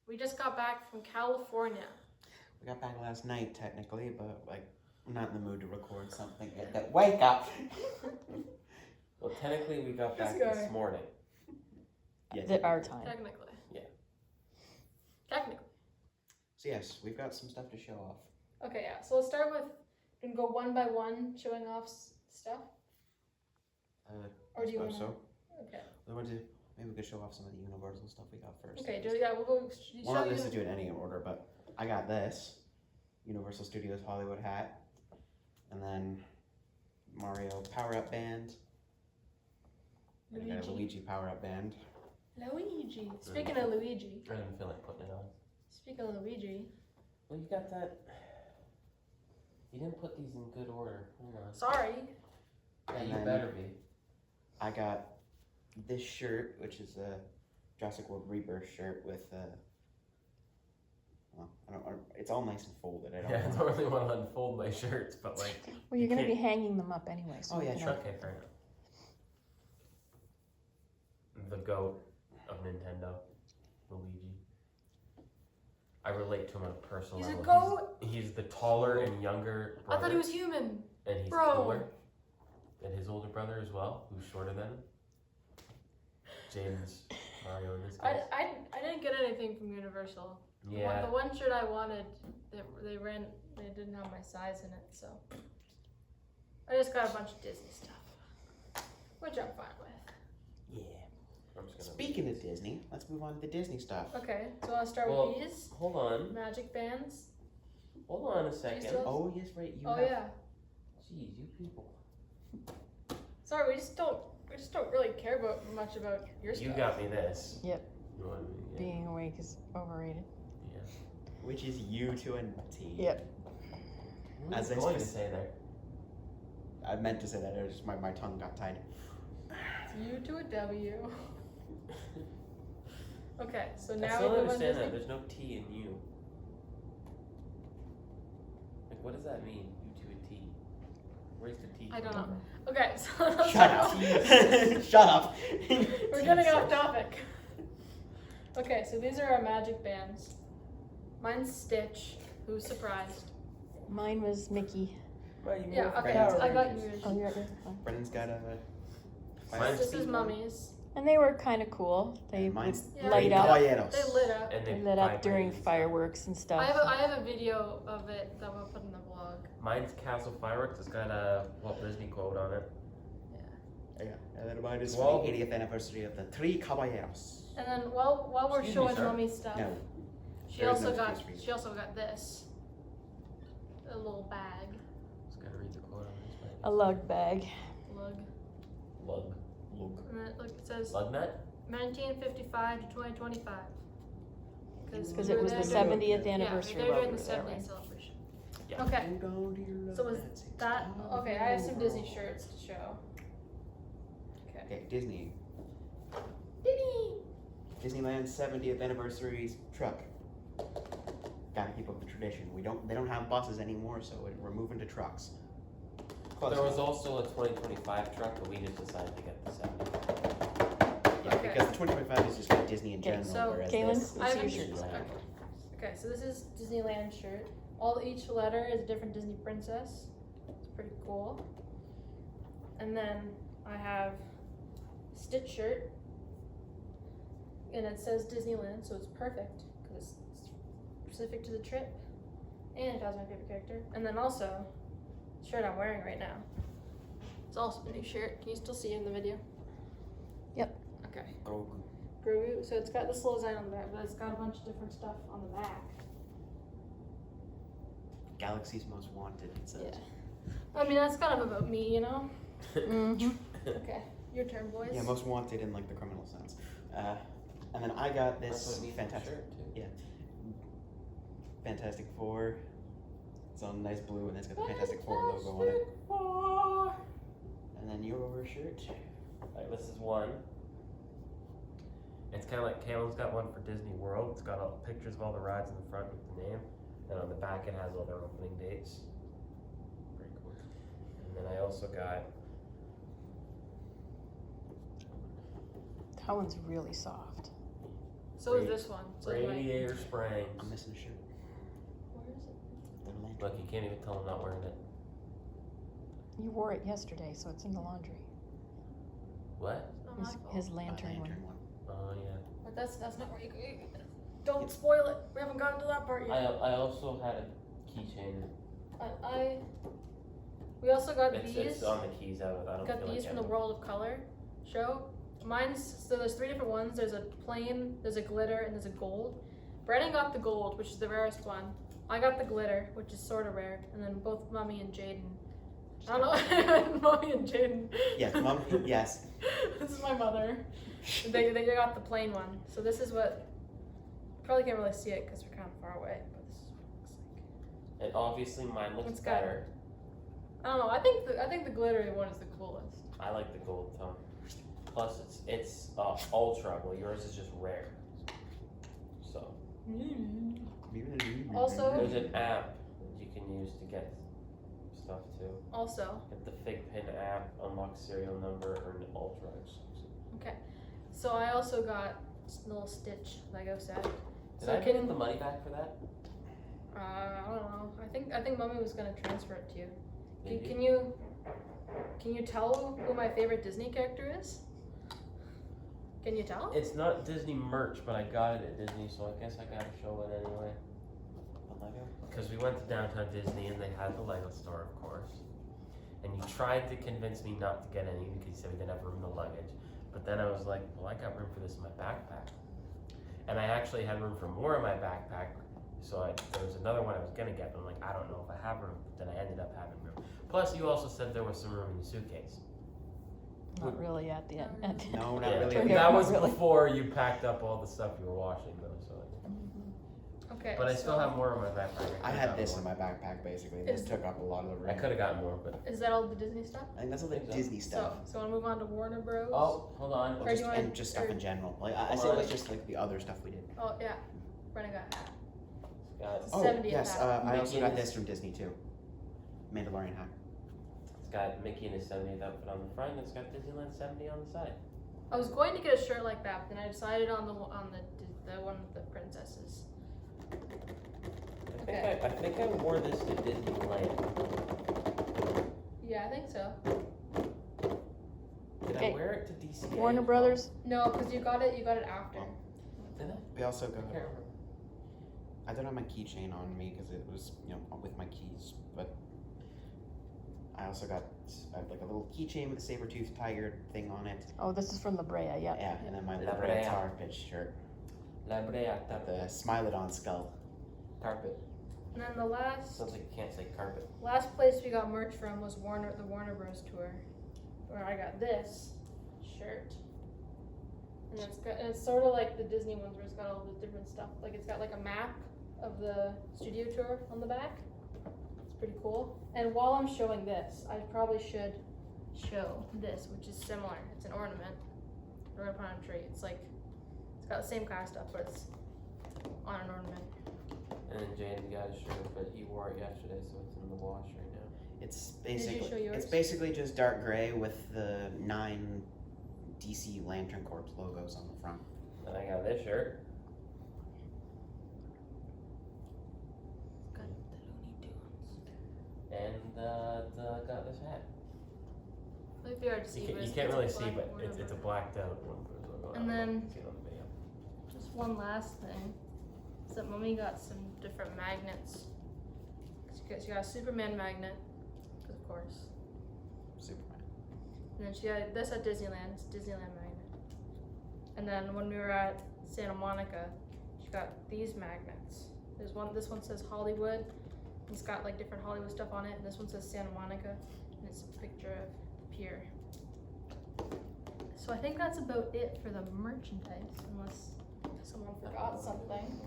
We just got back from California. We got back last night, technically, but like, I'm not in the mood to record something yet. That wake up. Well, technically, we got This back guy. this morning. Yeah, Our time. Technically. Yeah. Technically. So yes, we've got some stuff to show off. Okay, yeah. So let's start with and go one by one, showing off stuff. Or do you want so? Okay. Maybe we could show off some of the Universal stuff we got first. Okay. We'll go. Well, not this to do it in any order, but I got this Universal Studios Hollywood hat, and then Mario Power Up Band. And I got a Luigi Power Up Band. Luigi. Speaking of Luigi. I didn't feel like putting it on. Speaking of Luigi. Well, you got that. You didn't put these in good order. Hold on. Sorry. Yeah, And you then- better be. I got this shirt, which is a Jurassic World Rebirth shirt with well, it's all nice and folded. I don't Yeah, I know. don't really want to unfold my shirts, but like. Well, you're You going to be can't- hanging them up anyway. So Oh, you yeah, can sure. Okay, fair enough. The goat of Nintendo, Luigi. I relate to him on a personal He's a level. goat. He's the taller and younger brother. I thought he was human. And he's Bro. cooler than his older brother as well, who's shorter than him. James Mario in this case. I didn't get anything from Universal. Yeah. The one shirt I wanted, they didn't have my size in it, so I just got a bunch of Disney stuff, which I'm fine with. Yeah. I'm just gonna Speaking of Disney, let's move on to the Disney stuff. Okay, so I'll start Well, with these Hold on. magic bands. Hold on a second. still- Oh yes, right. You Oh have, yeah. Jeez, you people. Sorry, we just don't really care much about your stuff. You got me this. Yep. You know what I mean? Yeah. Being awake is overrated. Yeah. which is U to a T. Yep. What As was I I going to spec- say there? I meant to say that. It was my tongue got tied. It's U to a W. Okay, so I now still we don't move on to understand that. Disney. There's no T in U. Like, what does that mean? U to a T. Where's the T? I don't come know. from? Okay, so Shut up. Shut up. We're getting off topic. Okay, so these are our magic bands. Mine's Stitch. Who's surprised? Mine was Mickey. Well, you Yeah, moved okay, Power I got Rangers. yours. Oh, you're good. Brennan's got a. Mine's This is speed Mummies. And they were kind of cool. They one. Mine's Yeah. light Three up. Caballeros. They lit up. And They they lit up vibrate during and stuff. fireworks and stuff. I have a video of it that we'll put in the vlog. Mine's Castle Fireworks. It's got a Walt Disney quote on it. Yeah, and then mine is Well- for the 80th anniversary of the Three Caballeros. And then while we're Excuse me, showing sir. Mummy stuff, No, she there is also no got space for you. this. A little bag. Just gotta read the quote on this. Right? A lug bag. Lug. Lug. look. And then, look, it says Lug nut? 1955 to 2025. Because we it were was there the during- 70th Yeah, anniversary we were while doing we the were there, 70th right? celebration. Yeah. Okay. And go to your So was lovely that town. okay? I have some Disney shirts to show. Okay. Okay, Disney. Disney. Disneyland's 70th anniversary truck. Gotta keep up the tradition. They don't have buses anymore, so we're moving to trucks. Close There was enough. also a 2025 truck, but we just decided to get the 70. Yeah, Okay. because the 2025 is just like Disney in Okay, general, so, whereas Kaylin, this what's I your have shirt? okay. Okay, so this is Disneyland shirt. Each letter is a different Disney princess. It's pretty cool. And then I have Stitch shirt, and it says Disneyland, so it's perfect because it's specific to the trip, and it has my favorite character. And then also, the shirt I'm wearing right now. It's also a new shirt. Can you still see it in the video? Yep. Okay. Grogu. Grogu. So it's got this little design on the back, but it's got a bunch of different stuff on the back. Galaxy's Most Wanted, it says. Yeah. I mean, that's kind of about me, you know? Mm-hmm. Okay. Your turn, boys. Yeah, most wanted in like the criminal sense. And then I got That's this what it means fantastic, shirt, too. Fantastic Four. It's all nice blue, and it's got the Fantastic Four logo on it. Four. And then your shirt. Alright, this is one. It's kind of like Kaylin's got one for Disney World. It's got all pictures of all the rides in the front with the name, and on the back it has all their opening dates. Very cool. And then I also got That one's really soft. So So is this one. So is Radiator Springs. I'm missing a shirt. Where is it? Little lantern. Look, you can't even tell I'm not wearing it. You wore it yesterday, so it's in the laundry. What? It's not my fault. His lantern one. one. Oh yeah. But that's not where you don't spoil it. We haven't gotten to that part yet. I also had a keychain. We also got It's these. on the keys out of it. I don't Got feel these like from the having World of Color show. Mine's so there's 3 different ones. There's a plain, there's a glitter, and there's a gold. Brandon got the gold, which is the rarest one. I got the glitter, which is sort of rare, and then both Mummy and Jaden. I don't know, Mummy and Jaden. Yes, Mum. Yes. This is my mother. They got the plain one. So this is what. Probably can't really see it because we're kind of far away, but this is what it looks like. And obviously mine looks It's got- better. I don't know. I think the glittery one is the coolest. I like the gold tone. Plus it's ultra. Well, yours is just rare. So Also- there's an app that you can use to get stuff too. Also, Get the Fig Pin app, unlock serial number, earn ultra. so I also got a little Stitch Lego set. Did So I can- get the money back for that? I don't know. I think Mummy was gonna transfer it to you. Did Can you tell who my favorite Disney character is? Can you tell? It's not Disney merch, but I got it at Disney, so I guess I gotta show it anyway. The Lego. Because we went to Downtown Disney and they had the Lego store, of course. And you tried to convince me not to get any because you said we didn't have room in the luggage. But then I was like, well, I got room for this in my backpack. And I actually had room for more in my backpack. So there was another one I was gonna get, but I'm like, I don't know if I have room. But then I ended up having room. Plus, you also said there was some room in your suitcase. Not really at the end. No, not Yeah, really. Turned that out was not really. before you packed up all the stuff you were washing, though. So, Okay. but I still so have more in my backpack. I could've had gotten this in more. my backpack basically. This Is- took up a lot of the room. I could have gotten more, but Is that all the Disney stuff? I think that's all the Think so. Disney stuff. So wanna move on to Warner Bros? oh, hold on. Well, Or just, do you want- and just stuff or- in general. Like I Hold say, on. let's just like the other stuff we did. Oh yeah. Brennan got hat. Got, It's Oh 70th yes, hat. I also Mickey got is- this from Disney too. Mandalorian hat. it's got Mickey in his 70th outfit on the front, and it's got Disneyland 70 on the side. I was going to get a shirt like that, but then I decided on the one with the princesses. I think I wore this to Disneyland. Yeah, I think so. Did I Okay. wear it to DCA? Warner Brothers. No, because you got it after. Did I? We also I got. can't remember. I don't have my keychain on me because it was with my keys, but I also got like a little keychain with a saber-toothed tiger thing on it. Oh, this is from La Brea. Yep. Yeah, and then my La La Brea Brea. Tar Pit shirt, La Brea the Smilodon skull. carpet. And then the last Sounds like you can't say carpet. place we got merch from was the Warner Bros. Tour, where I got this shirt. And it's sort of like the Disney ones where it's got all the different stuff. Like it's got like a map of the studio tour on the back. It's pretty cool. And while I'm showing this, I probably should show this, which is similar. It's an ornament. We're gonna put on a tree. It's got the same kind of stuff, but it's on an ornament. And then Jaden got a shirt, but he wore it yesterday, so it's in the wash right now. It's you basically show yours? it's basically just dark gray with the 9 DC Lantern Corps logos on the front. And I got this shirt. Got the Looney Tunes. And got this hat. Might be hard to see, but You can't really it's see, black but or it's a whatever. blacked out one. And then- You can see it on the video. Just one last thing. Is that Mummy got some different magnets. She got a Superman magnet, 'cause of course. Superman. And then she got this at Disneyland. It's a Disneyland magnet. And then when we were at Santa Monica, she got these magnets. There's one. This one says Hollywood. It's got like different Hollywood stuff on it. And this one says Santa Monica, and it's a picture of the pier. So I think that's about it for the merchandise, unless someone forgot something.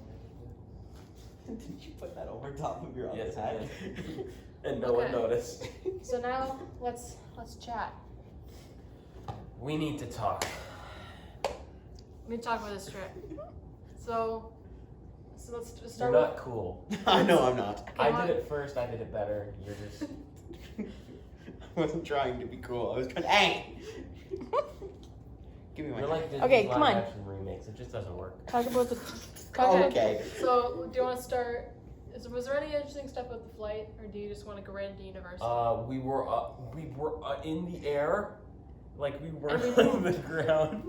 Did you put that over top of your other Yes, I hat? did. And no one Okay. noticed. So now let's chat. We need to talk. Let me talk about this trip. So let's You're start not cool. I know I'm not. Okay, I did it first. I did it better. You're just. I wasn't trying to be cool. I was trying. Hey. Give me my. You're like Disney's Okay, live come on. action remakes. It just doesn't work. Talk about the. Okay. So, do you want to start? Was there any interesting stuff with the flight, or do you just want to go right into Universal? We were in the air, like we were And we on the ground.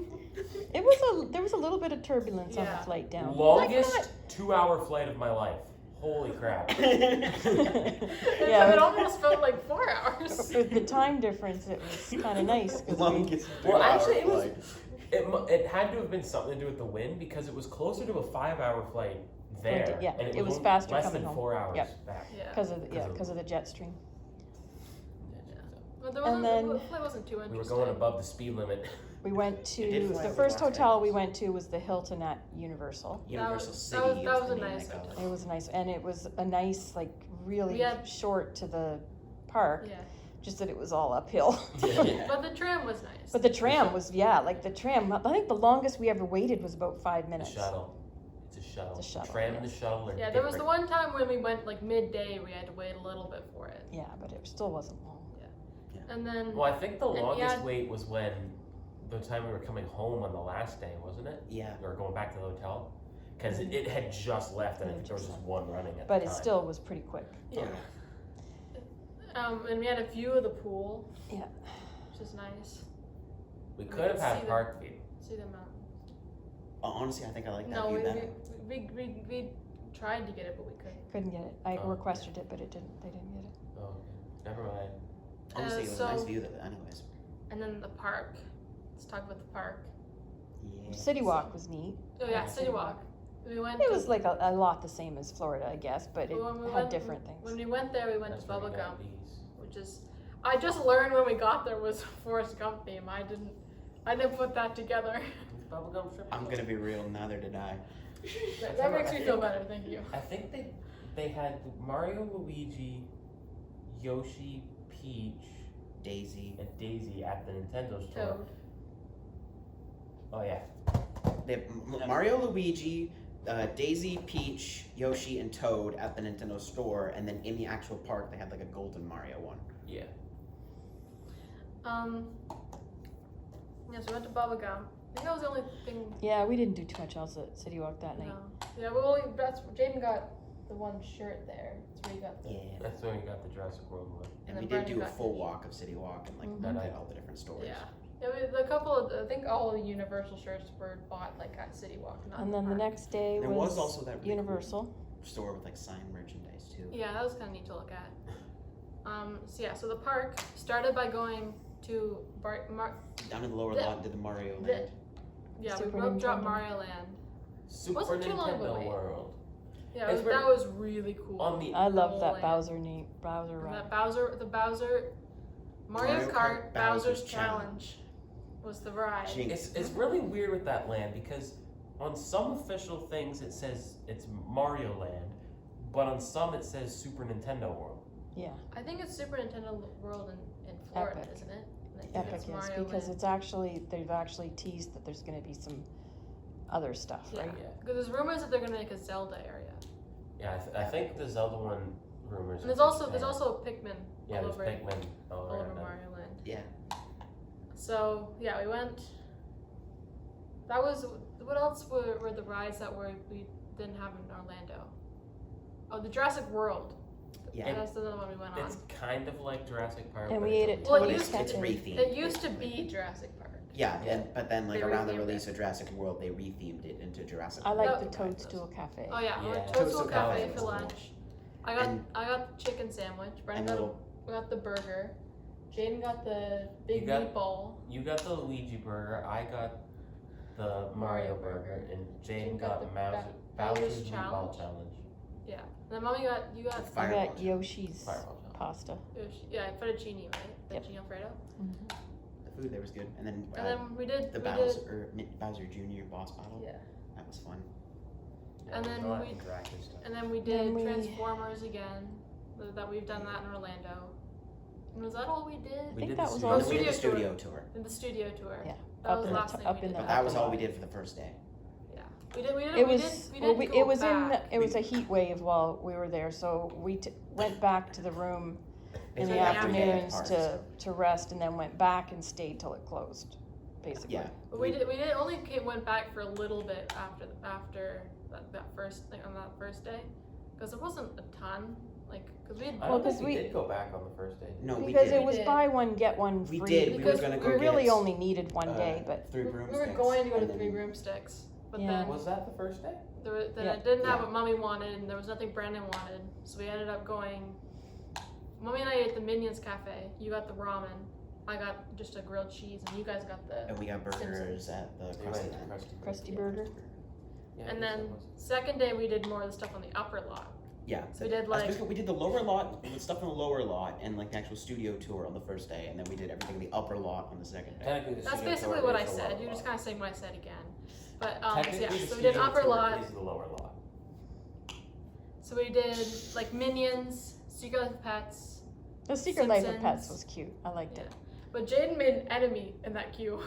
There was a little bit of turbulence on Yeah. the flight down. Longest 2-hour flight of my life. Holy crap! Yeah. It almost felt like 4 hours. With the time difference, it was kind of nice because Longest Well, 2-hour actually, it was. flight. It had to have been something to do with the wind because it was closer to a 5-hour flight there, Yeah, and it was only faster less coming than home. 4 hours Yep. back. Yeah. because of the jet stream. But there And wasn't, then- the flight wasn't too interesting. We were going above the speed limit. We went It to did fly the over first Las hotel we Vegas. went to was the Hilton at Universal. Universal was- City that was- is that was the a name nice they call hotel. it. It was nice, and it was a nice, like really We had- short to the park. Yeah. Just that it was all uphill. Yeah. But the tram was nice. But the tram was like the tram. I think the longest we ever waited was about 5 The minutes. shuttle. It's a shuttle. It's a shuttle, Tram and the shuttle are Yeah, there was the different. one time when we went like midday, we had to wait a little bit for it. Yeah, but it still wasn't long. And then, Well, I think the And longest yeah. wait was when the time we were coming home on the last day, wasn't it? Yeah. Or going back to the hotel, because it had just left and I think there was just one running at But the it time. still was pretty quick. yeah. And we had a view of the pool. Yeah. Which is nice. We we could have could had see park view. See the mountains. Honestly, I think I like that No, view we, better. we tried to get it, but we couldn't. Couldn't get it. I Oh, requested it, but it didn't. They didn't get it. Oh, okay. Never mind. Honestly, it was a nice so- view, though, anyways. And then the park. Let's talk about the park. Yeah. City Walk was neat. Oh Yeah, yeah, City City Walk. We went. It to- was like a lot the same as Florida, I guess, but it when we had went- different things. When we went there, we went That's to where we Bubblegum, got these. which is I just learned when we got there was Forrest Gump theme. I didn't put that together. Bubblegum strip. I'm gonna be real, neither did I. that makes me feel better. Thank you. I think they had Mario, Luigi, Yoshi, Peach, Daisy. and Daisy at the Nintendo store. Toad. Oh yeah. They have Mario, Luigi, Daisy, Peach, Yoshi, and Toad at the Nintendo store, and then in the actual park they had like a golden Mario one. Yeah. Yes, we went to Bubblegum. I think that was the only thing. Yeah, we didn't do too much else at City Walk that night. No. Yeah, well, that's Jaden got the one shirt there. That's where you got the. Yeah. That's when we got the Jurassic World one. And And we then did do a Brandon got full his. walk of City Walk and like Mhm. looked at all the different stores. Yeah. Yeah, a couple of I think all the Universal shirts were bought like at City Walk, not And then the park. next day There was also that really cool Universal. store with like signed merchandise too. Yeah, that was kind of neat to look at. So the park started by going to Down in the lower The- lot did the Mario the- Land. yeah, Super we rope dropped Nintendo. Mario Land. Super Wasn't too long of a Nintendo wait. World. Yeah, It's that was really cool. On the I love whole that land. Bowser And ride. that Bowser Mario Mario Kart Kart Bowser's Bowser's Challenge was the ride. Jinx. It's really weird with that land because on some official things it says it's Mario Land, but on some it says Super Nintendo World. Yeah, I think it's Super Nintendo World in Florida, Epic. isn't it? And I think Epic it's is Mario because Land. they've actually teased that there's going to be some other stuff, Yeah. right? Yeah. Because there's rumors that they're gonna make a Zelda area, Yeah, I think the Zelda one rumors. and there's are also Japan. a Pikmin yeah, all there's over it, Pikmin all all over around that. Mario Land. Yeah. So yeah, we went. That was what else were the rides that we didn't have in Orlando? Oh, the Jurassic World. Yeah. That's the other one we went on. It's kind of like Jurassic Park. And but we it's ate a at little- Well, But it it's, used it's to- rethemed. It used to be Jurassic Park. Yeah, but then like They around the rethemed release it. of Jurassic World, they rethemed it into Jurassic I World. like Oh. the Toadstool Cafe. Oh yeah, we went Yeah. to Toadstool Toadstool Cafe Cafe for was lunch. And- I got the chicken sandwich. Brendan and got, little- got the burger. Jaden got the big You got- meatball. You got the Luigi burger. I got the Mario burger, and Jane got the Bowser's Meatball Challenge. Challenge. Yeah. And then mommy you got The I Fireball got Challenge. Yoshi's Fireball Challenge. pasta. fettuccine, right? Yep. Fettuccine Alfredo. The food there was good, and then, And then we did the Bowser Jr. boss battle. Yeah. That was fun. And then all that we- interactive stuff. And then we Then did we- Transformers again. That we've done that in Orlando. And was that all we did? We think did that the was studio all We we did the Studio studio tour, In the studio tour. Yeah. That Up was in the the last t- thing up we in did. the but that that was Up all in we the- did for the first day. We did. It was we did go it was back. it was a heat wave while we were there, so we went back to the room in Basically the after we had afternoons parts. to rest, and then went back and stayed till it closed. basically. Yeah. But we went back for a little bit after that first thing on that first day, because it wasn't a ton. Like, because we had. I Well, don't 'cause think we we- did go back on the first day. No, we Because did. it was did. buy one, get one free. We did. We were Because gonna we go We really get, only needed one day, but 3 we broomsticks. were going to go to and then- 3 broomsticks, but Yeah. then Was that the first day? Yeah. it didn't have Yeah. what Mommy wanted, and there was nothing Brandon wanted, so we ended up going. Mommy and I ate the Minions Cafe. You got the ramen. I got just a grilled cheese, and you guys got the. And we got burgers Simpsons. at the We Krusty went to Land. Krusty Yeah, Burger. Yeah, And I guess then that was- second day we did more of the stuff on the upper lot. Yeah. So we did I was like basically- we did the lower lot, the stuff in the lower lot, and like the actual studio tour on the first day, and then we did everything in the upper lot on the second day. Technically, the that's studio basically tour what is I the said. lower You're just lot. kind of saying what I said again. But Technically, yeah, the so we did studio upper tour lot. is the lower lot. So we did like Minions, Secret Life of Pets. The Secret Life of Simpsons. Pets was cute. I liked it. But Jaden made an enemy in that queue.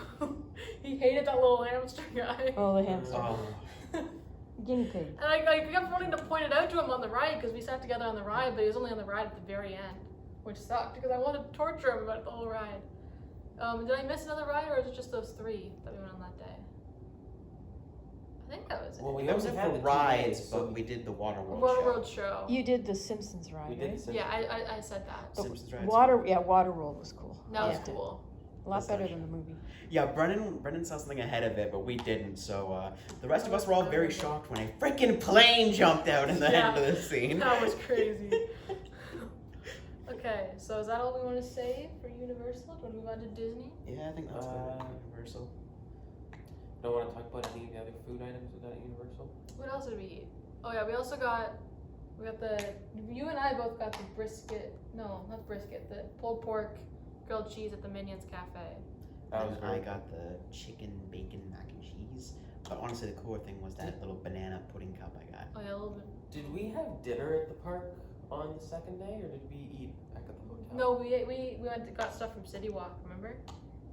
He hated that little hamster guy. Oh, the hamster. Oh, Guinea pig. And I kept wanting to point it out to him on the ride because we sat together on the ride, but he was only on the ride at the very end, which sucked because I wanted to torture him about the whole ride. Did I miss another ride, or is it just those 3 that we went on that day? I think that was it. Well, we that was only it had for the 2 rides, days, so but we did the Water World Water show. World show. You did the Simpsons ride, we did right? the Yeah, I said that. The Simpsons rides. Waterworld was cool. That was Yeah. cool. A lot better than the movie. Yeah, Brennan saw something ahead of it, but we didn't. So the rest of us were all very shocked when a freaking plane jumped out in the Yeah. end of the scene. That was crazy. Okay, so is that all we want to say for Universal? Do you want to move on to Disney? Yeah, I think that's Universal. Don't want to talk about any of the other food items without Universal. What else did we eat? Oh yeah, we got the, you and I both got the brisket, no, not brisket, the pulled pork grilled cheese at the Minions Cafe. That was And I very got the chicken bacon mac and cheese. But honestly, the cooler thing was that little banana pudding cup I got. Oh yeah, a little bit. Did we have dinner at the park on the second day, or did we eat back at the hotel? No, we went got stuff from City Walk, remember?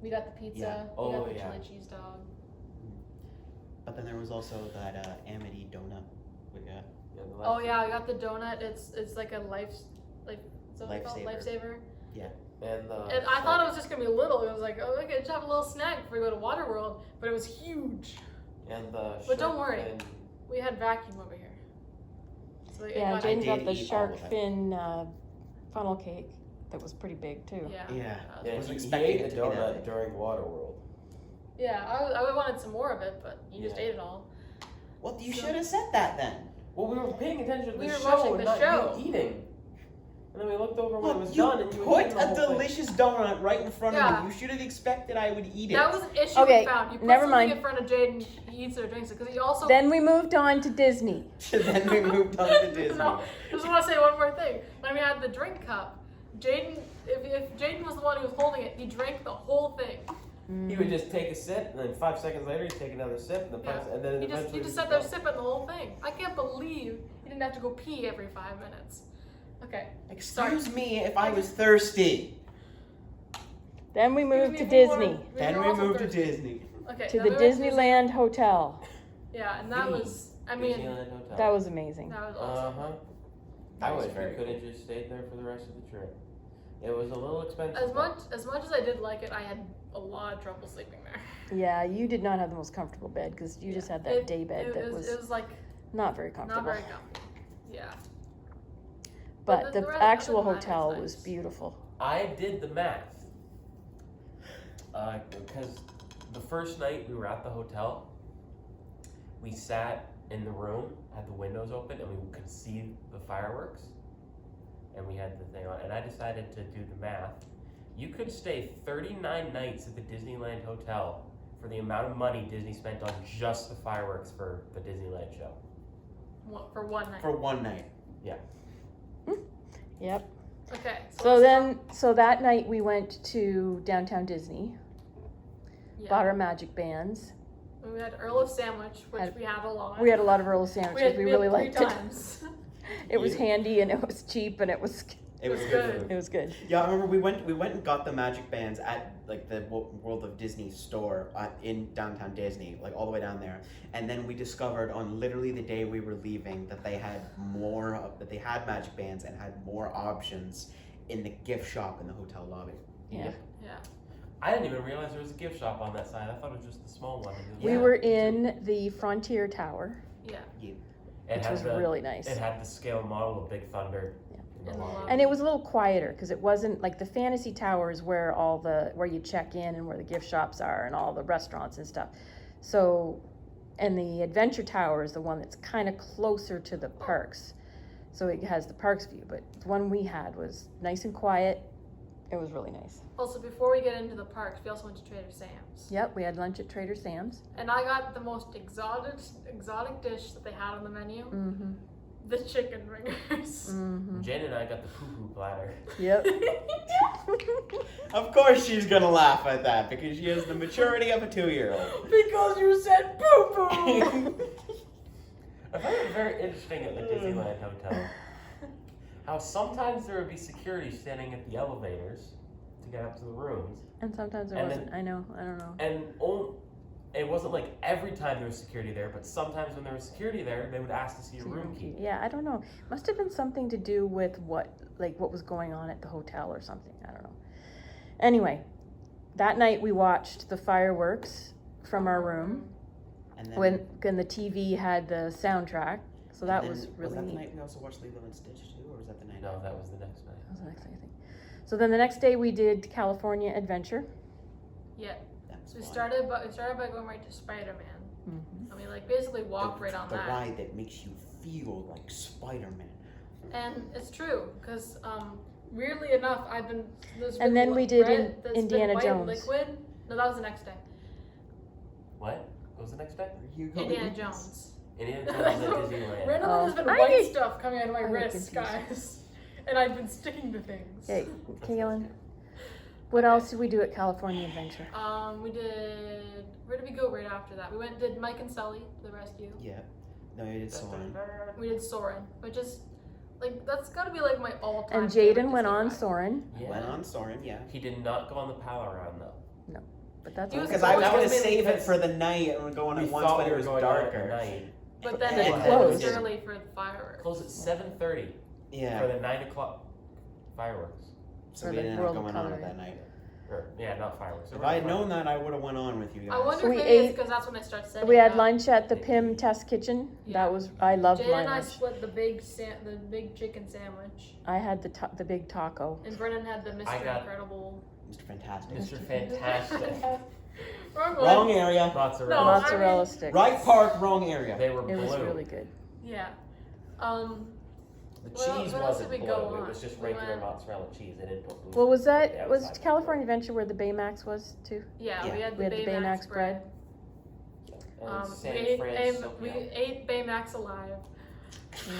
We got the pizza, Yeah. we Oh, got the yeah. chili cheese dog. But then there was also that Amity donut we got. Yeah, the Oh last- yeah, I got the donut. It's like a what's it called? Lifesaver. And the. And I thought it was just gonna be little. It was like, oh, okay, just have a little snack before we go to Waterworld, but it was huge. And the. But don't shrimp worry. and- We had vacuum over here. So it Yeah, got- Jane did got the eat all shark of it. fin funnel cake that was pretty big too. Yeah. Yeah. Yeah, wasn't he expecting ate it the to be that donut big. during Waterworld. Yeah, I wanted some more of it, but you just Yeah. ate it all. Well, you So- should have said that then. Well, we were paying attention to We the were show watching and the not show. you eating. And then we looked over when it Look, was you done, and you had put eaten the a whole thing. delicious donut right in front Yeah. of me. You should have expected I would eat it. That was an issue Okay, we found. You put never something mind. in front of Jaden, he eats it or drinks it, because he also. Then we moved on to Disney. Then we moved on to Disney. No, just want to say one more thing. When we had the drink cup, Jaden, if Jaden was the one who was holding it, he drank the whole thing. He would just take a sip, and then 5 seconds later, he'd take another sip, and then Yeah. and then He eventually just he'd sat there go. sipping the whole thing. I can't believe he didn't have to go pee every 5 minutes. Okay. Excuse me if I was thirsty. Then we moved to Excuse me if you Disney, were- Then were we also moved to thirsty. Disney. Okay. to then the we went to Disneyland Hotel. Yeah, and that The was. I mean, Disneyland Hotel. That was amazing. that was awesome. Uh huh. That I was wish very we could have just stayed there for the rest of the trip. It was a little expensive. As much as I did like it, I had a lot of trouble sleeping there. Yeah, you did not have the most comfortable bed because you just had that It- day bed that it was was like not very not comfortable. very comfy. Yeah. But the the rest- actual other than that, hotel it's was nice. beautiful. I did the math. Because the first night we were at the hotel, we sat in the room, had the windows open, and we could see the fireworks. And we had the thing on. And I decided to do the math. You could stay 39 nights at the Disneyland Hotel for the amount of money Disney spent on just the fireworks for the Disneyland show. For one night. For one night. Yep. Okay. So let's so that night we went to downtown Disney, yeah. bought our magic bands. We had Earl of Sandwich, which Had- we had a lot. We had a lot of Earl sandwiches. We really had liked three it. times. It was Yeah. handy and it was cheap and it was It was was good. good. food. it was good. Yeah, I remember we went and got the magic bands at like the World of Disney store in downtown Disney, like all the way down there. And then we discovered on literally the day we were leaving that they had magic bands and had more options in the gift shop in the hotel lobby. Yeah. Yeah. I didn't even realize there was a gift shop on that side. I thought it was just the small one. We were in the Frontier Tower, Yeah. It which had was the, really nice. It had the scale model of Big Thunder. Yeah. in the In the lobby. And it was a little quieter because it wasn't like the Fantasy Tower is where where you check in and where the gift shops are and all the restaurants and stuff. So, and the Adventure Tower is the one that's kind of closer to the parks. So it has the parks view, but the one we had was nice and quiet. It was really nice. Also, before we get into the parks, we also went to Trader Sam's. Yep, we had lunch at Trader Sam's. And I got the most exotic dish that they had on the menu, Mm-hmm. the chicken ringers. Mm-hmm. Jen and I got the poo-poo platter. Yep. Of course she's gonna laugh at that because she has the maturity of a 2-year-old. Because you said poo-poo! I found it very interesting at the Disneyland Hotel how sometimes there would be security standing at the elevators to get up to the rooms, And sometimes there And wasn't. I know. I don't know. and it wasn't like every time there was security there, but sometimes when there was security there, they would ask to see a room key. Yeah, I don't know. Must have been something to do with what was going on at the hotel or something. I don't know. Anyway, that night we watched the fireworks from our room And then, when the TV had the soundtrack. So that and was then- really that the neat. night we also watched Lilo and Stitch too, or was that the night? No, that was the next night. That was the next day, I think. So then the next day we did California Adventure. Yeah. That's So we fun. started by going right to Spider-Man. Mm-hmm. And we like basically walked right on the that. ride that makes you feel like Spider-Man. And it's true, because weirdly enough, And then we did Indiana Jones. Liquid. No, that was the next day. What? What was the next day? You go Indiana with- Jones. Indiana Jones at Disneyland. Randomly, there's been I white get- stuff coming out of my I get wrists, confused. guys. And I've been sticking to things. Okay, Kaylin, what else did we do at California Adventure? We did. Where did we go right after that? We did Mike and Sully to the rescue. Yeah. No, you did Soarin'. We did Soren, which is like that's got to be like my all-time. And favorite Jaden went Disney on ride. Soren, Yeah. Went on Soarin', yeah. He did not go on the Pal Around though. but that's He was Because going I was That gonna was mainly save it because for the night and go on We at once, thought but we it were was going on at darker. night. But then It it closed. closed early for the fireworks. Closed at 7:30 for Yeah. the 9 o'clock fireworks. So For we the didn't end World up of going on Color, it that night. Or, yeah, not fireworks. If I had known that, I would have went on with you guys. I wonder We if maybe it's ate- because that's when I started setting. we had up. lunch at the Pym Test Kitchen. Yeah. I loved Jay my and I lunch. split the big chicken sandwich, I had the big taco. and Brennan had the Mr. I got- Incredible. Mr. Fantastic. Mr. Fantastic. Wrong one. Wrong area. Mozzarella. No, Mozzarella I mean- sticks. Right park, wrong area. They were It blue. was really good. Yeah. The What else- cheese what else wasn't did we blue. go It on? was just We regular went- mozzarella cheese. They didn't put blue. Well, was that Yeah, was outside. California Adventure where the Baymax was too? Yeah, Yeah. we had We had the Baymax bread. And We San ate, Francisco. we ate Baymax alive, Yeah.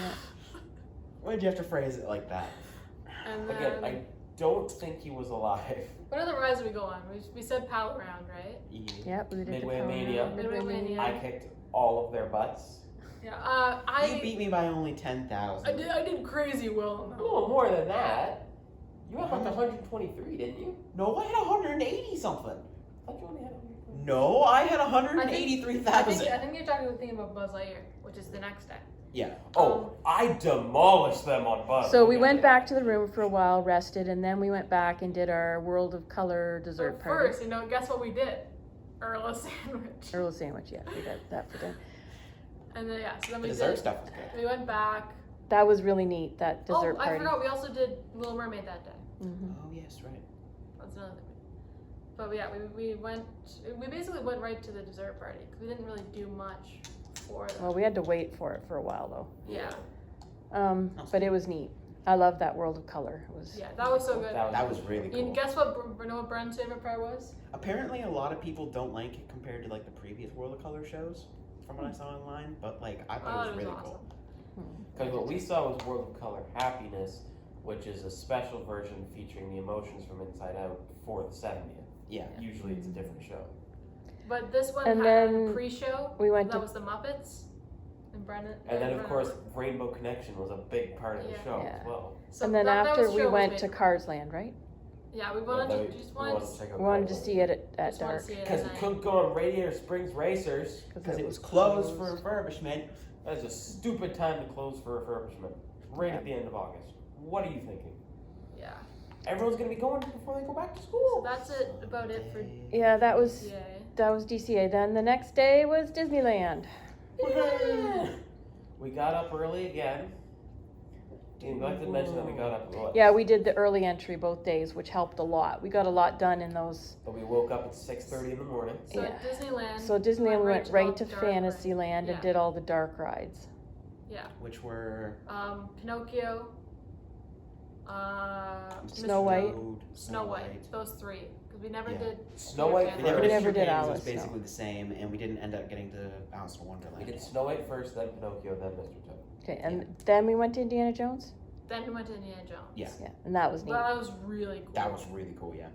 Why'd you have to phrase it like that? and then Again, I don't think he was alive. what other rides did we go on? We said Pal Around, right? Yep, we did Midway the Mania. Midway Mania. I kicked all of their butts. Yeah. You beat me by only 10,000. I did crazy well. No, more than that. You had like 123, didn't you? No, I had 180 something. I thought you only had 123. No, I had I 183,000. think you're talking thinking about Buzz Lightyear, which is the next day. Yeah. Oh, I demolished them on Buzz. So we went back to the room for a while, rested, and then we went back and did our World of Color dessert But party. first, guess what we did? Earl sandwich. Earl sandwich, yeah, we got that for dinner. And then so then The we dessert did. stuff was good. We went back. That was really neat, that dessert I party. forgot. We also did Little Mermaid that day. Hmm. Oh, yes, right. That's another thing. But yeah, we basically went right to the dessert party because we didn't really do much for that. Well, we had to wait for it for a while though. Yeah, But it was neat. I love that World of Color. It was. yeah, that was so good. That was really You cool. guess what? You know what Brennan's favorite part was? Apparently, a lot of people don't like it compared to like the previous World of Color shows, from what I saw online. But like, I thought it was really awesome. cool. Because what we saw was World of Color Happiness, which is a special version featuring the emotions from Inside Out for the 70th. Yeah. Usually it's a different show. But this one And had then a pre-show. we went that to- was the Muppets. And Brennan. And then, of Brennan- course, Rainbow Connection was a big part of the Yeah. show Yeah. as well. So And then that after was we show was went to made- Cars Land, right? Yeah, we wanted Yeah, to we just wanted to check out We wanted to Cars see it at just wanted to dark. see it at Because we night. couldn't go on Radiator Springs Racers. Because it was closed for refurbishment. That is a stupid time to close for refurbishment. Right at the end of August. What are you thinking? Yeah. Everyone's gonna be going before they go back to So school. that's it about it for Yeah, that was DCA. DCA. Then the next day was Disneyland. Yeah. We got up early again. You neglected to mention that we got up early. Yeah, we did the early entry both days, which helped a lot. We got a lot done in those. But we woke up at 6:30 in the morning. So Yeah. at Disneyland. So Disneyland went all right to dark Fantasyland rides. and did all the dark rides. Which were Pinocchio. Snow White. Snow White. Those three. Because we never Yeah. did. Snow White Peter We Pan. never We did, never did Japan, it was Alice, no. basically the same, and we didn't end up getting to Alice in Wonderland. We did Snow White first, then Pinocchio, then Mr. Toad. Okay, and then we went to Indiana Jones. Then we went to Indiana Jones. Yeah. Yeah, and that was neat. That was really cool. That was really cool, yeah.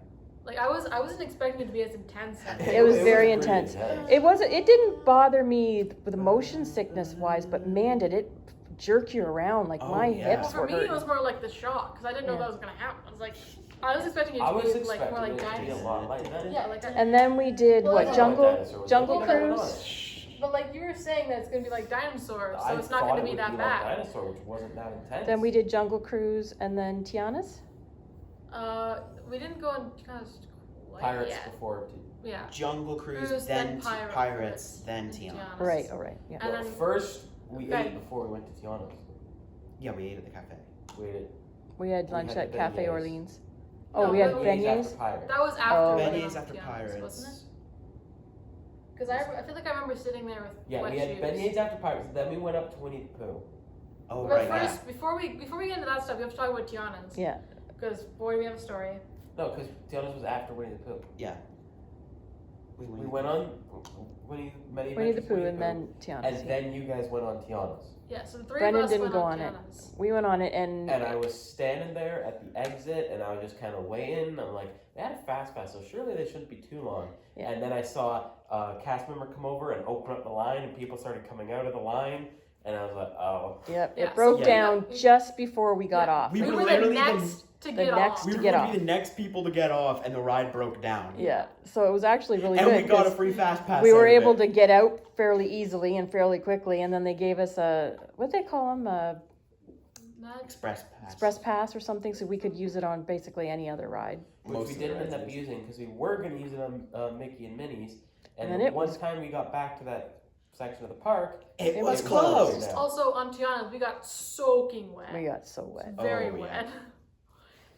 Like I wasn't expecting it to be as intense as It was very pretty intense. It didn't bother me with the motion sickness wise, but man, did it jerk you around. Like Oh, my yeah. Well, hips for were me, it hurting. was more like the shock because I didn't know Yeah. that was gonna happen. I was like, I was expecting it I to was be like more expecting like it to be a dinosaurs. lot like that. Yeah, like. And then we did Well, what yeah. Jungle Well, Cruise. But like you were saying that it's gonna be like dinosaurs, so I it's not thought gonna it be would that like bad. Dinosaur, which wasn't that intense. Then we did Jungle Cruise and then Tiana's. We didn't go on Tiana's quite Pirates yet. before. Yeah. Jungle Cruise, Cruise, then then Pirates, then then Tiana. Tiana. Right, all right, yeah. And Well, then- first we Okay. ate before we went to Tiana's. Yeah, we ate at the cafe. We ate We had We lunch had at the Cafe beignets. Orleans. No, Oh, we had no, beignets beignets. after Pirates. That was Oh. after we Beignets went on after Tiana's, Pirates. wasn't it? Because I feel like I remember sitting there with Yeah, wet we had shoes. beignets after Pirates. Then we went up to Winnie the Pooh. Oh, But right, first, before we get into that stuff, we have to talk about Tiana's. Yeah. Because boy, we have a story. No, because Tiana's was after Winnie the Pooh. yeah. We went on Many Winnie the Adventures of Pooh and then Tiana's. and yeah. then you guys went on Tiana's. Yeah, so the three Brendan of us didn't went go on on it. Tiana's. We went on it and And I was standing there at the exit, and I was just kind of waiting. I'm like, they had a fast pass, so surely they shouldn't be too long. Yeah. And then I saw a cast member come over and open up the line, and people started coming out of the line, and I was like, oh. yep, Yeah, it broke so- down Yeah. just before we got Yeah. off. We We were were the literally next to the get next off. We to were get going to off. be the next people to get off, and the ride broke down. Yeah, so it was actually really And good. we got a 'cause free fast pass. we out were of able it. to get out fairly easily and fairly quickly, and then they gave us a what they call them a Not- Express pass. express pass or something, so we could use it on basically any other ride. Which Most we of the didn't end rides up is- using because we were going to use it on Mickey and Minnie's. And And then it one was- time we got back to that section of the park, It It was was closed. closed. Also on Tiana's, we got soaking wet. We got so wet. Very Oh, yeah. wet.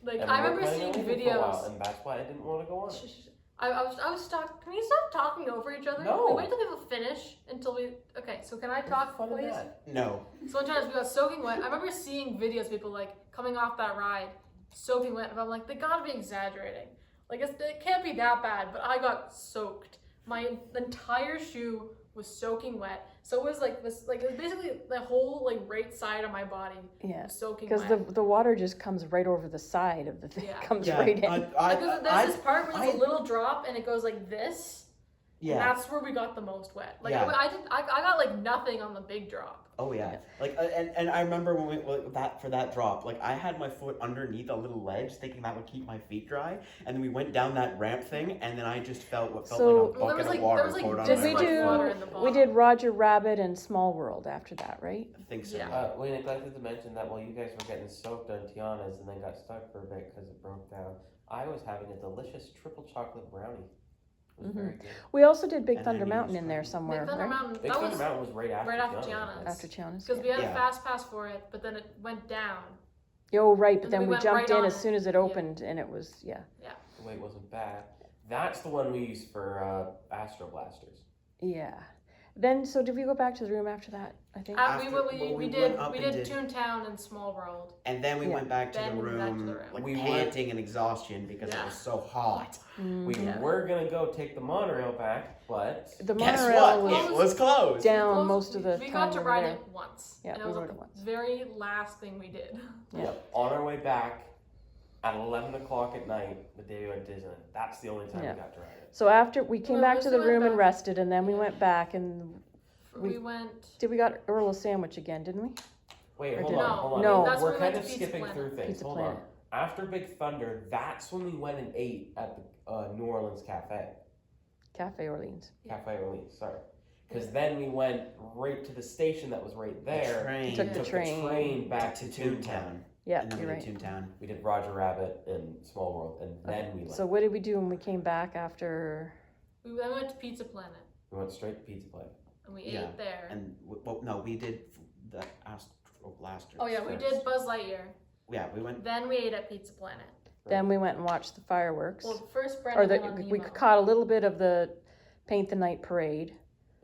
Like and I we were remember planning seeing on leaving for a while, videos. and that's why I didn't want to go on. Shh, shh, shh. I was talking. Can we stop talking over each other? No. Can we wait till people finish until we. Okay, so can I talk, What's the fun in please? that? No. So one time we got soaking wet. I remember seeing videos of people like coming off that ride, soaking wet, and I'm like, they gotta be exaggerating. Like it can't be that bad, but I got soaked. My entire shoe was soaking wet. So it was like this, like it was basically the whole like right side of my body Yeah, was soaking because wet. the water just comes right over the side of the thing. Yeah. Comes Yeah, right in. Like, there's this part where there's I- a little drop and it goes like this. And Yeah. that's where we got the most wet. Like Yeah. I got like nothing on the big drop. Oh yeah. Like and I remember when we that for that drop, like I had my foot underneath a little ledge, thinking that would keep my feet dry, and then we went down that ramp thing, and then I just felt what felt So- like a Well, there bucket was, of like- water there was, like, poured on Did this my we much foot. water in the we bottom. did Roger Rabbit and Small World after that, right? I think so. Yeah. We neglected to mention that while you guys were getting soaked on Tiana's and then got stuck for a bit because it broke down, I was having a delicious triple chocolate brownie. It was very good. We also did Big And Thunder then you Mountain just in there went- somewhere, Big Thunder right? Mountain. Big That Thunder was Mountain was right after right after Tiana's. Tiana's. After Tiana's. because we had Yeah. a fast pass for it, but then it went down. Oh, right, but And then then we we went jumped right in on as it. soon as it Yeah. opened, and it was yeah. The wait wasn't bad. That's the one we used for Astro Blasters. Yeah. Then, so did we go back to the room after that? I think. After- We well, we did went up we and did did- Toontown and Small World. And then we Yeah. went back to Then the we went back to room, the room. like We went- panting in exhaustion because it Yeah. was so hot. We Yeah. were gonna go take the monorail back, but The Guess monorail what? was It was closed. down Close- most of the we time got to we were ride there. it once. Yeah, and it we was rode the it once. very last thing we did. Yeah. yep, on our way back at 11 o'clock at night, the day we went to Disneyland. That's the only time Yeah. we got to ride it. So after we came Well, back we to the went room and back. rested, and then we went back and We went. did we got Earl's sandwich again, didn't we? Wait, Or hold did- on, hold on. No. That's We're when we went kind to of Pizza skipping Planet. through things. Pizza hold Planet. on. After Big Thunder, that's when we went and ate at the New Orleans Cafe. Cafe Orleans. Cafe Orleans, sorry. Because then we went right to the station that was right there. Train. Took the Took train. the train back to to Toontown. Yeah, And then you're we right. did Toontown. We did Roger Rabbit and Small World, and then we left. So what did we do when we came back after? We then went to Pizza Planet We went straight to Pizza Planet. and we Yeah, ate there. And no, we did the Astro Blaster. Oh yeah, we first. did Buzz Lightyear. Yeah, we went. Then we ate at Pizza Planet. Then we went and watched the fireworks. Well, first Or Brendan went on we Nemo. caught a little bit of the Paint the Night parade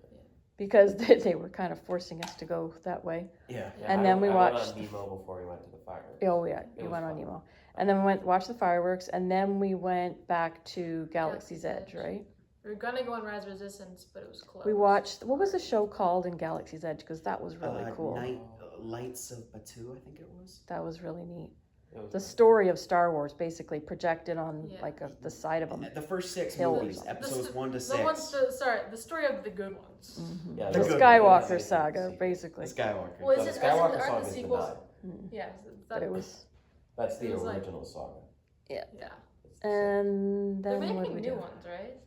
Yeah. because they were kind of forcing us to go that way. Yeah. Yeah, And I- then we I watched- went on Nemo before we went to the fireworks. Oh yeah, It you was went on fun. Nemo, and then we went watched the fireworks, and then we went back to Galaxy's Galaxy's Edge, Edge. right? We were gonna go on Rise Resistance, but it was closed. We watched what was the show called in Galaxy's Edge because that was really cool. Night Lights of Batuu, I think it was. That was really neat. It was The nice. story of Star Wars basically projected on Yeah. like the side of them. The first 6 Hill or movies, something. episodes 1 to 6. The ones, the story of the good ones. Yeah, The The good Skywalker ones. saga, The basically. Skywalker. Well, No, is the it, as in, Skywalker aren't saga the is the sequels? 9. Yeah, But it was, That's the It was like- original saga. yeah. It's the and They're then what did making we new do? ones, right?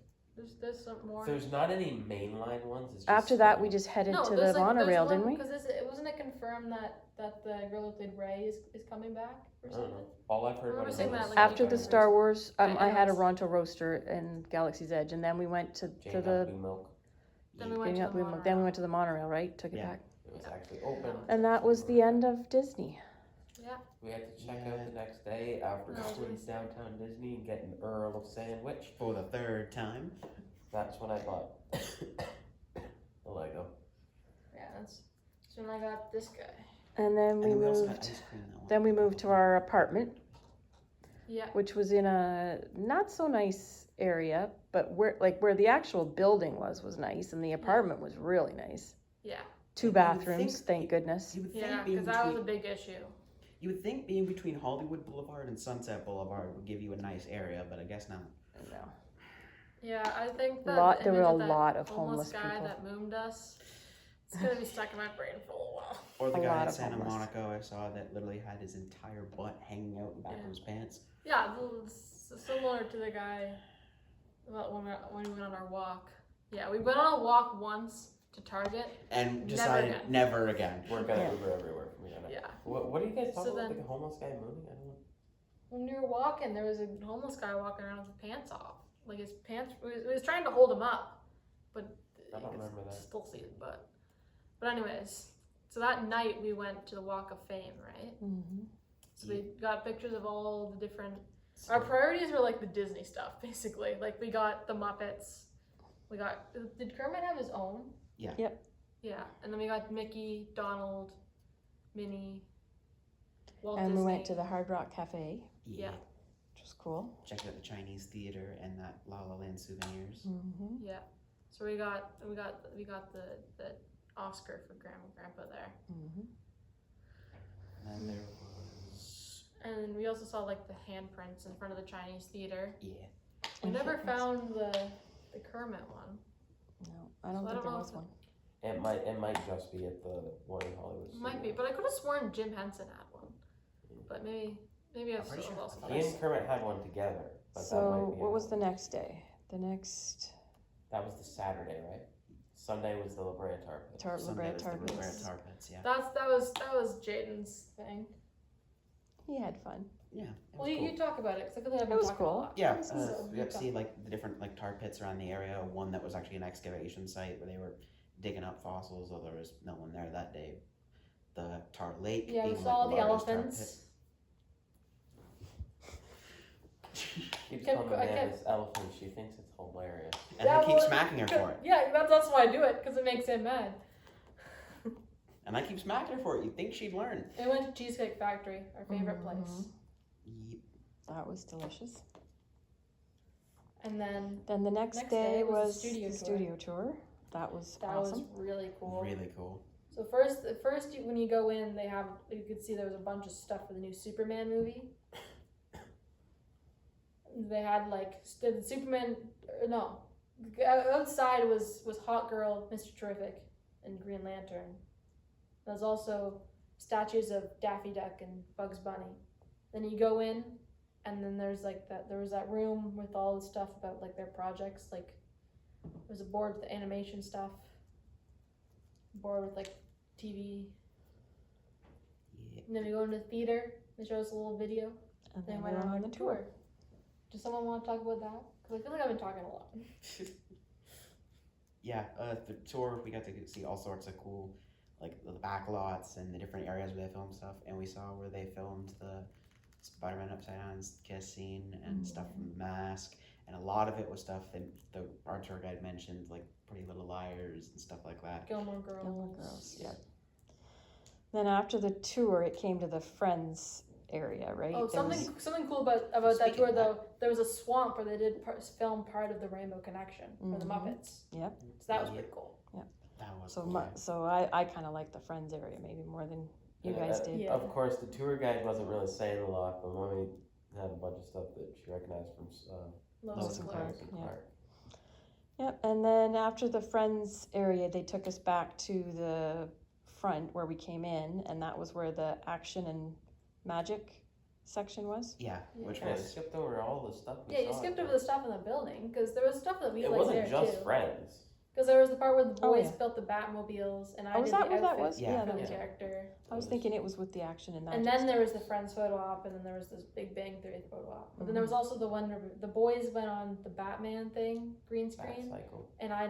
There's some more. There's not any mainline ones. It's just After that, we just headed to the monorail, didn't we? Because wasn't it confirmed that the girl who played Rey is coming back or I don't something? know. All I've heard I remember about seeing it that, was like, After the Fireworks. Star Wars, Yeah, I had a yes. Ronto roaster in Galaxy's Edge, and then we went to Jane the got blue milk. Then we went to the then we monorail. went to the monorail, right? Took it Yeah. back, It was actually open. and that was the end of Disney. Yeah. We had to check Yeah. out the next day after No, going just- downtown Disney and getting Earl of Sandwich. For the 3rd time. That's when I bought the Lego. Yeah, that's when I got this guy. And then And we then we also got moved. ice cream that one. Then we moved to our apartment, Yeah. which was in a not so nice area, but where the actual building was nice, and the apartment was really nice. Yeah. 2 You would bathrooms, think- thank goodness. You would think Yeah, being because that was a between, big issue. you would think being between Hollywood Boulevard and Sunset Boulevard would give you a nice area, but I guess not. No. Yeah, I think that There were image a of that lot of homeless homeless guy people. that moomed us. It's gonna be stuck in my brain for a little while. Or the A guy lot in of Santa homeless. Monica I saw that literally had his entire butt hanging out in the back Yeah. of his pants. Yeah, similar to the guy when we went on our walk. Yeah, we went on a walk once to Target. And Never decided again. never again. We're gonna Yeah. Uber everywhere from here. Yeah. What are you guys talking So about? then- Like a homeless guy moving? I don't know. When we were walking, there was a homeless guy walking around with his pants off. Like his pants, we was trying to hold him up, but I you don't could remember that. still see his butt. But anyways, so that night we went to the Walk of Fame, right? Mm-hmm. So we got pictures of all the different. Our priorities were like the Disney stuff, basically. Like we got the Muppets. We got. Did Kermit have his own? Yeah. Yep. Yeah, and then we got Mickey, Donald, Minnie, Walt And Disney. we went to the Hard Rock Cafe, Yeah. which was cool. Checked out the Chinese theater and that La La Land souvenirs. Mm-hmm. Yeah. So we got the Oscar for Grandma and Grandpa there. Mm-hmm. And then there was And we also saw like the handprints in front of the Chinese theater. yeah. We And never footprints. found the Kermit one. No, I don't So I think don't there know was if one. It might just be at the one in Hollywood. Might be, but I could have sworn Jim Henson had one. But maybe I'm I've pretty still sure- lost He and Kermit had one together. But that So might be what it. was the next day? The next That was the Saturday, right? Sunday was the La Brea Tar Pit. La Sunday Brea was the La Brea Targets. Tar Pits, yeah. That was Jaden's thing. He had fun. Yeah. It Well, was cool. you talk about it because I feel like I've It been was talking cool. a lot. Yeah, So we you got to talk. see like the different like tar pits around the area. One that was actually an excavation site where they were digging up fossils, though there was no one there that day. The Tar Lake. Yeah, we being, saw like, the largest tar elephants. Keeps Kept- calling the I man kept- this elephant. She thinks it's hilarious. And Yeah, I keep well, smacking her for it. Yeah, that's why I do it because it makes him mad. And I keep smacking her for it. You'd think she'd learn. We went to Cheesecake Factory, our favorite place, Mhm. Yep. That was delicious. and then Then the next, Next day day was was the studio the tour. studio tour. That was that awesome. was really cool. Really cool. So first, when you go in, you could see there was a bunch of stuff for the new Superman movie. They had like the Superman, no, outside was Hot Girl, Mr. Terrific, and Green Lantern. There's also statues of Daffy Duck and Bugs Bunny. Then you go in, and then there was that room with all the stuff about like their projects. Like there's a board with the animation stuff. board with like TV. Yeah. And then we go into the theater. They show us a little video. And Then then we we went went on on a the tour. Does someone want to talk about that? Because I feel like I've been talking a lot. Yeah, the tour, we got to see all sorts of cool, like the back lots and the different areas where they filmed stuff. And we saw where they filmed the Spider-Man Upside Down's kiss scene and stuff from The Mask. And a lot of it was stuff that our tour guide mentioned, like Pretty Little Liars and stuff like that. Gilmore Girls. Gilmore Girls, yeah. Then after the tour, it came to the Friends area, right? Oh, There was- something cool about that Speaking tour of though. There was a swamp where they did film part of the Rainbow Connection for the Mhm. Muppets. Yep. So that was Yeah. pretty cool. That was So, cool. so I kind of like the Friends area maybe more than you Yeah, guys did. Yeah. Of course, the tour guide wasn't really saying a lot, but Mommy had a bunch of stuff that she recognized from Lois Lois and and Clark. Clark and yeah. Clark. Yep, and then after the Friends area, they took us back to the front where we came in, and that was where the action and magic section was. Yeah, which Yeah, I was skipped over all the stuff. we Yeah, you saw skipped there. over the stuff in the building because there was stuff that we It liked wasn't there just too. Friends. Because there was the part where the Oh, boys yeah. built the Batmobiles and I Oh, was did that the what that outfit was? Yeah. for the Yeah. character. I was thinking it was with the action and magic. And then stuff. there was the Friends photo op, and then there was this Big Bang Theory photo op. But then there was also the one where the boys went on the Batman thing, green Bat screen, cycle. and I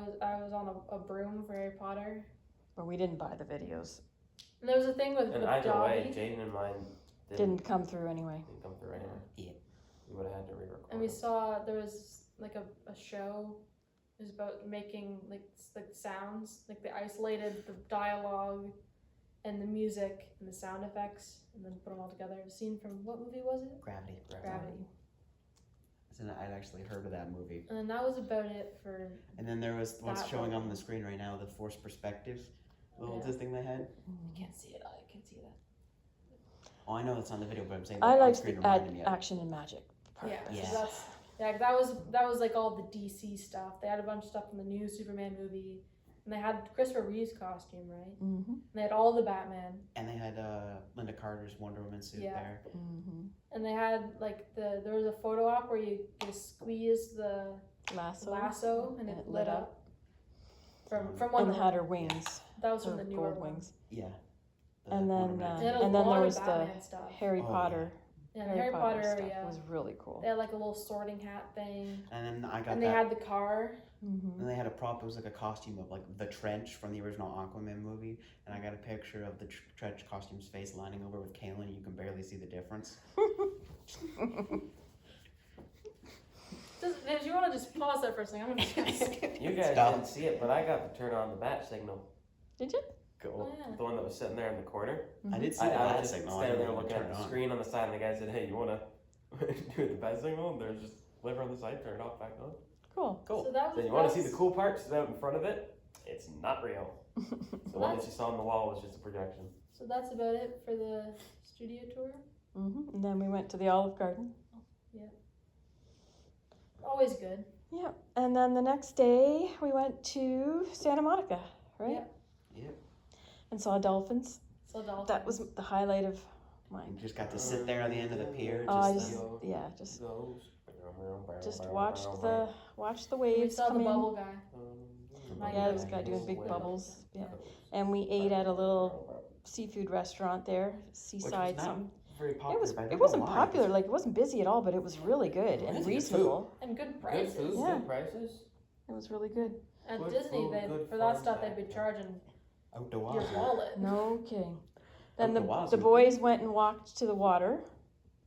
was on a broom for Harry Potter. But we didn't buy the videos. And there was a thing with And either way, Dobby, Jaden and mine Didn't come through anyway. come through anyway. Yeah. We would have had to re-record. and we it. saw there was like a show. It was about making like sounds, like they isolated the dialogue and the music and the sound effects, and then put them all together. A scene from what movie was it? Gravity. Gravity. And I'd actually heard of that movie. And then that was about it for. And then there was what's That showing one. on the screen right now, the forced perspective little Yeah. this thing they had. I can't see it. I can see that. Oh, I know that's on the video, but I'm saying I on liked screen the reminded me of it. action and magic part. Yeah, Yeah. so that was like all the DC stuff. They had a bunch of stuff from the new Superman movie, and they had Christopher Reeve's costume, right? Mm-hmm. And they had all the Batman, And they had Linda Carter's Wonder Woman suit Yeah. there. Mm-hmm. and they had like there was a photo op where you squeeze the lasso and it lit up. From And Wonder had her Woman. wings, That was her from the newer gold one. wings. Yeah. And then, Wonder Woman. They had a and then lot there of was the Batman stuff. Harry Oh, Potter. Yeah, the Harry Potter stuff area. was really cool. They had like a little sorting hat thing, And then I got and they that. had the car. Mm-hmm. And they had a prop. It was like a costume of like the Trench from the original Aquaman movie. And I got a picture of the Trench costume's face lining over with Kaylin. You can barely see the difference. If you want to just pause there for a second, I'm gonna just. You guys Stop. didn't see it, but I got to turn on the bat signal. Did you? Cool. Oh, yeah. The one that was sitting there in the corner. I did see I the bat was just signal. I standing there didn't looking turn at it the on. screen on the side, and the guy said, "Hey, you wanna do the bat signal?" And there's just lever on the side, turn it off, back on. Cool. Cool. So that was. Then you want to see that's- the cool part? Sit out in front of it. It's not real. The one that that's- you saw on the wall was just a projection. So that's about it for the studio tour. Mm-hmm. And then we went to the Olive Garden. Always good. Yeah. And then the next day we went to Santa Monica, right? Yep. Yep. And saw dolphins. So dolphins. That was the highlight of You mine. just got to sit there on the end of the pier. Oh, I just, just the- yeah, just Just watched the We waves saw come the in. bubble guy. Yeah, there was a guy doing big bubbles. Yeah. And we ate at a little seafood restaurant there, Seaside not something. very popular. It was. but I don't It know wasn't why. popular. Like it wasn't busy at all, but it was really good and Good food. reasonable. And good Good prices. food, Yeah. good prices. It was really good. At Good Disney, food, they good for that fun stuff they'd be back. charging Out the your wazoo. wallet. No kidding. Then the wazoo. boys went and walked to the water.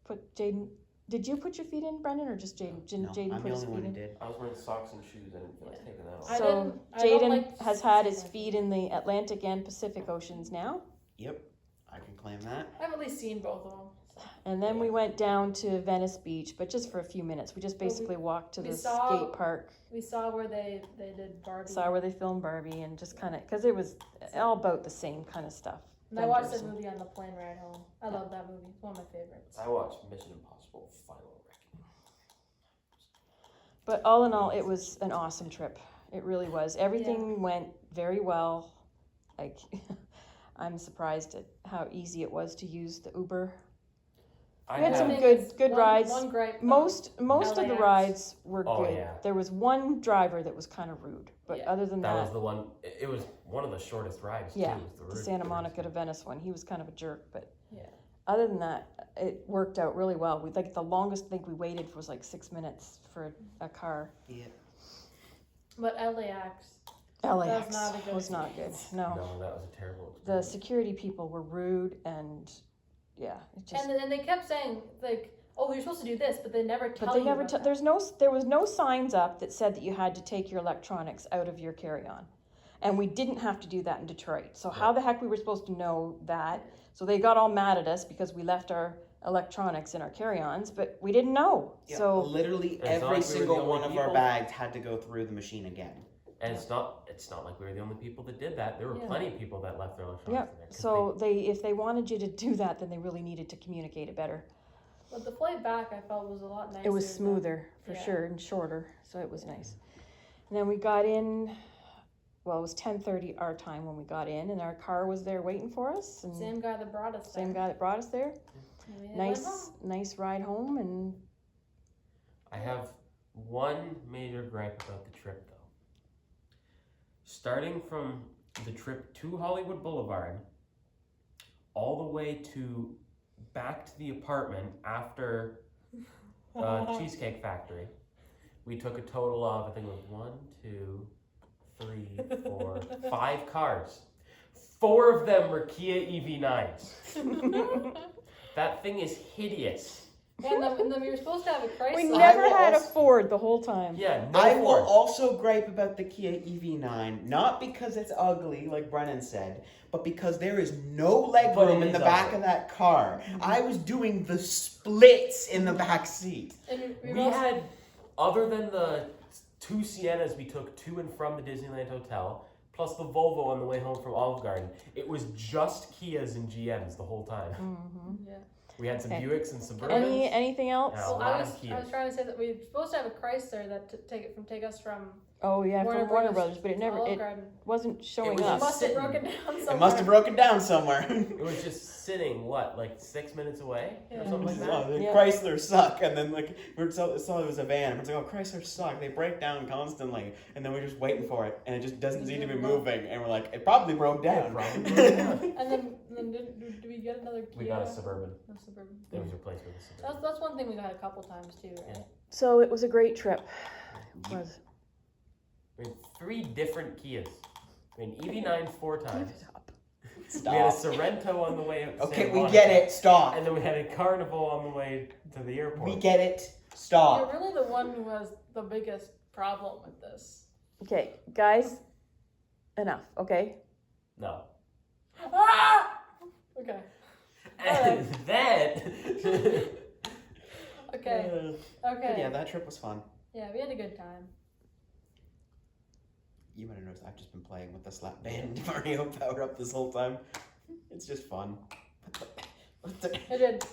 Put Jaden. Did you put your feet in, Brendan, or just Jaden? No, Jaden I'm put the his only one feet who in. did. I was wearing socks and shoes. I didn't feel like taking that off. I So didn't- I don't Jaden like has had his sand. feet in the Atlantic and Pacific Oceans now. Yep. I can claim that. I've at least seen both of them. So. And then we went down to Venice Beach, but just for a few minutes. We just Well, we- basically walked to we the saw- skate park, We saw where they did Barbie. saw where they filmed Barbie, and just kind of, because it was all about the same kind of stuff. And I watched vendors that and- movie on the plane ride home. I love that movie. It's one of my favorites. I watched Mission Impossible: Final Reckoning. But all in all, it was an awesome trip. It really was. Everything went very well. Like, I'm surprised at how easy it was to use the Uber. I We had some have- good rides. One gripe. Most of the LAX. rides were Oh, good. yeah. There was one driver that was kind of rude, but Yeah. other than That that, was the one. It was one of the shortest rides. Yeah, too, was the route Santa cruise. Monica to Venice one, he was kind of a jerk, but Yeah. other than that, it worked out really well. We like the longest thing we waited was like 6 minutes for a car. Yeah. But LAX. LAX not a good was not good. No, No, that was a terrible the experience. security people were rude and yeah, it just. And they kept saying like, "Oh, you're supposed to do this," but they never tell But they you. never. about that. There was no signs up that said that you had to take your electronics out of your carry-on, and we didn't have to do that in Detroit. So how the heck we were supposed to know that? So they got all mad at us because we left our electronics in our carry-ons, but we didn't know. Yeah, So literally It's not every like we were the single only one of our people. bags had to go through the machine again. And it's not like we were the only people that did that. There were Yeah. plenty of people that left their electronics yeah. in there. 'cause So if they wanted you to do that, then they really needed to communicate it better. But the flight back, I felt, was a lot nicer. It was than- smoother for yeah. sure and shorter, so it was nice. And then we got in. Well, it was 10:30 our time when we got in, and our car was there waiting for us. And Same guy that brought us. same there. guy that brought us there. And we went home. Nice ride home, and I have one major gripe about the trip, though. Starting from the trip to Hollywood Boulevard, all the way to back to the apartment after Cheesecake Factory, we took a total of, I think it was 1, 2, 3, 4, 5 cars. 4 of them were Kia EV9s. That thing is hideous. And then we were supposed to have a Chrysler. we I never will had a also- Ford the whole time. Yeah, no I will Ford. also gripe about the Kia EV9, not because it's ugly, like Brennan said, but because there is no leg But it room in is the back ugly. of that car. I was doing the splits in the back seat. And We had, other than the 2 Siennas we took to and from the Disneyland Hotel, plus the Volvo on the way home from Olive Garden, it was just Kias and GMs the whole time. Mm-hmm. Yeah. We had some Okay. Buicks and Suburbans. Anything else? Yeah. Well, lot I of was Kias. trying to say that we were supposed to have a Chrysler that take us from Oh yeah, Warner from Warner Brothers Brothers, but it to never Olive it Garden. wasn't showing was It up. must have sitting. broken down somewhere. It must have broken down somewhere. It was just sitting, like 6 minutes away? Yeah. Or something like that? Oh, the Yeah. Chrysler suck, and then like we saw it was a van, and it's like, oh, Chrysler suck. They break down constantly, and then we're just waiting for it, and it just doesn't seem to be moving, and we're like, it probably broke down. It probably broke down. And then did we get another Kia? We got a Suburban. No, Suburban. It was replaced with a Suburban. That's one thing we got a couple times too, right? Yeah. So it was a great trip. It was. We had 3 different Kias. We had EV9 4 Give times. it up. We had a Stop. Sorrento on the way to Okay, Santa we Monica, get it. Stop. And then we had a Carnival on the way to the airport. We get it. Stop. You're really the one who has the biggest problem with this. Okay, guys, enough. Okay. No. Ah! Okay. And then Okay. But Okay. yeah, that trip was fun. Yeah, we had a good time. You might have noticed I've just been playing with the slap band Mario power up this whole time. It's just fun. What the I did.